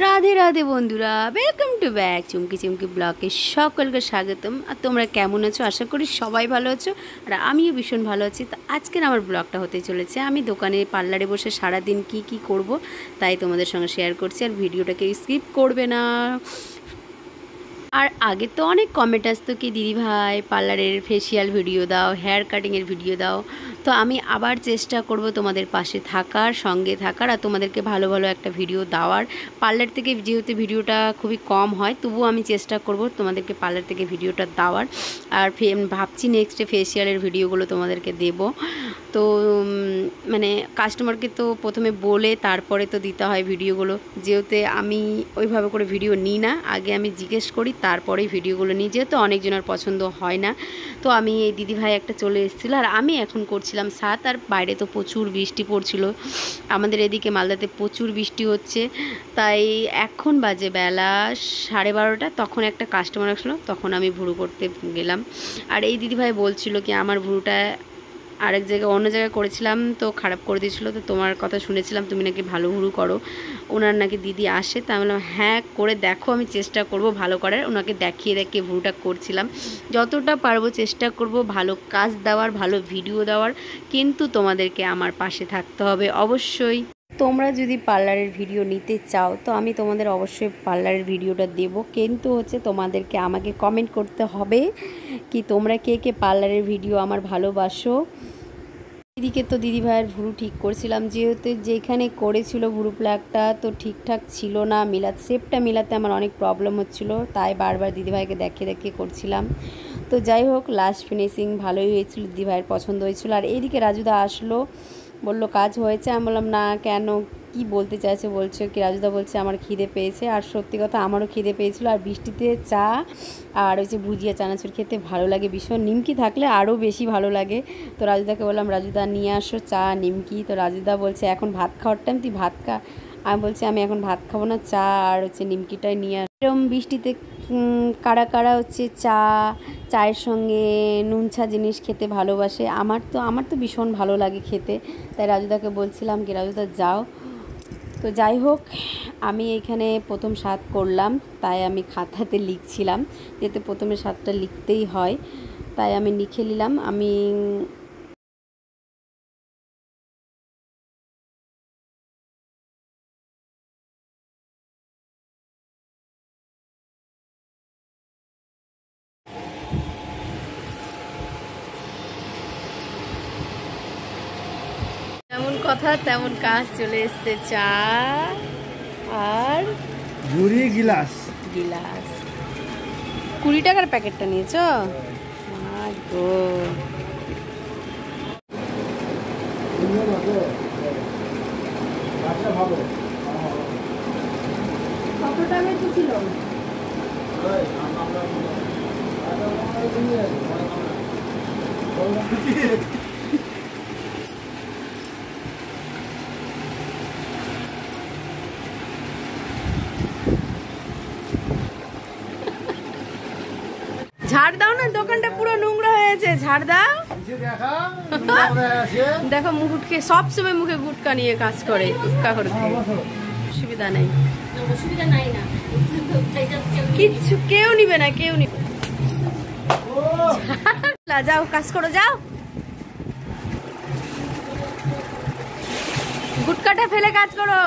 রাধে রাধে বন্ধুরা, welcome to back চুমকি চুমকি ব্লগে সকলকে স্বাগতম। আর তোমরা কেমন আছো? আশা করি সবাই ভালো আছো, আর আমিও ভীষণ ভালো আছি। তো আজকের আমার ব্লগটা হতে চলেছে আমি দোকানে পার্লারে বসে সারাদিন কি করব তাই তোমাদের সঙ্গে শেয়ার করছি। আর ভিডিওটাকে স্কিপ করবে না। আর আগে তো অনেক কমেন্ট আসতো কি দিদিভাই পার্লারের ফেসিয়াল ভিডিও দাও, হেয়ার কাটিংয়ের ভিডিও দাও। তো আমি আবার চেষ্টা করব তোমাদের পাশে থাকার, সঙ্গে থাকার, আর তোমাদেরকে ভালো ভালো একটা ভিডিও দেওয়ার। পার্লার থেকে যেহেতু ভিডিওটা খুবই কম হয়, তবুও আমি চেষ্টা করব তোমাদেরকে পার্লার থেকে ভিডিওটা দেওয়ার। আর ভাবছি নেক্সটে ফেসিয়ালের ভিডিওগুলো তোমাদেরকে দেব। তো মানে কাস্টমারকে তো প্রথমে বলে তারপরে তো দিতে হয় ভিডিওগুলো, যেহেতু আমি ওইভাবে করে ভিডিও নিই না, আগে আমি জিজ্ঞেস করি তারপরেই ভিডিওগুলো নিই, যেহেতু অনেকজনের পছন্দ হয় না। তো আমি এই দিদিভাই একটা চলে এসেছিলো, আর আমি এখন করছিলাম সাত। আর বাইরে তো প্রচুর বৃষ্টি পড়ছিল, আমাদের এদিকে মালদাতে প্রচুর বৃষ্টি হচ্ছে। তাই এখন বাজে বেলা 12:30, তখন একটা কাস্টমার আসলো, তখন আমি ভুরু করতে গেলাম। আর এই দিদিভাই বলছিল কি আমার ভুরুটা আরেক জায়গায় অন্য জায়গায় করেছিলাম তো খারাপ করে দিয়েছিলো, তো তোমার কথা শুনেছিলাম তুমি নাকি ভালো ভুরু করো, ওনার নাকি দিদি আসে। তা আমি বললাম হ্যাঁ করে দেখো, আমি চেষ্টা করব ভালো করার। ওনাকে দেখিয়ে ভুরুটা করছিলাম, যতটা পারবো চেষ্টা করব ভালো কাজ দেওয়ার, ভালো ভিডিও দেওয়ার। কিন্তু তোমাদেরকে আমার পাশে থাকতে হবে অবশ্যই। তোমরা যদি পার্লারের ভিডিও নিতে চাও তো আমি তোমাদের অবশ্যই পার্লারের ভিডিওটা দেব, কিন্তু তোমাদেরকে আমাকে কমেন্ট করতে হবে কি তোমরা কে কে পার্লারের ভিডিও আমার ভালোবাসো। এদিকে তো দিদিভাইয়ের ভুরু ঠিক করছিলাম, যেহেতু যেখানে করেছিল ভুরু প্লাগটা তো ঠিকঠাক ছিল না, শেপটা মিলাতে আমার অনেক প্রবলেম হচ্ছিলো, তাই বারবার দিদিভাইকে দেখিয়ে করছিলাম। তো যাই হোক লাস্ট ফিনিশিং ভালোই হয়েছিল, দিদিভাইয়ের পছন্দ হয়েছিল। আর এইদিকে রাজুদা আসলো, বলল কাজ হয়েছে। আমি বললাম না কেন, কি বলতে চাইছে বলছো কি? রাজুদা বলছে আমার খিদে পেয়েছে। আর সত্যি কথা আমারও খিদে পেয়েছিল। আর বৃষ্টিতে চা আর ভুজিয়া চানাচুর খেতে ভালো লাগে ভীষণ, নিমকি থাকলে আরও বেশি ভালো লাগে। তো রাজুদাকে বললাম রাজুদা নিয়ে আসো চা নিমকি। তো রাজুদা বলছে এখন ভাত খাওয়ার টাইম, তুই ভাত খা। আমি বলছি আমি এখন ভাত খাবো না, চা আর নিমকিটাই নিয়ে আস। এরকম বৃষ্টিতে কারা কারা চায়ের সঙ্গে নুনছা জিনিস খেতে ভালোবাসে? আমার তো ভীষণ ভালো লাগে খেতে। তাই রাজুদাকে বলছিলাম কি রাজুদা যাও। তো যাই হোক আমি এখানে প্রথম স্বাদ করলাম, তাই আমি খাতাতে লিখছিলাম, যেহেতু প্রথমে স্বাদটা লিখতেই হয়, তাই আমি লিখে নিলাম। আমি যেমন কথা তেমন কাজ, চলে এসছে চা আর ঝুড়ি গিলাস 20 টাকার প্যাকেটটা নিয়েছো? কত টাকা ছিল? ঝাড় দাও না, দোকানটা পুরো নোংরা হয়েছে, ঝাড় দাও। দেখো মুকুটকে সব সময় মুখে গুটকা নিয়ে কাজ করে, গুটকা করে। অসুবিধা নেই, কিচ্ছু কেউ নিবে না, কেউ নিবে। যাও কাজ করো, যাও। গুটকাটা ফেলে কাজ করো।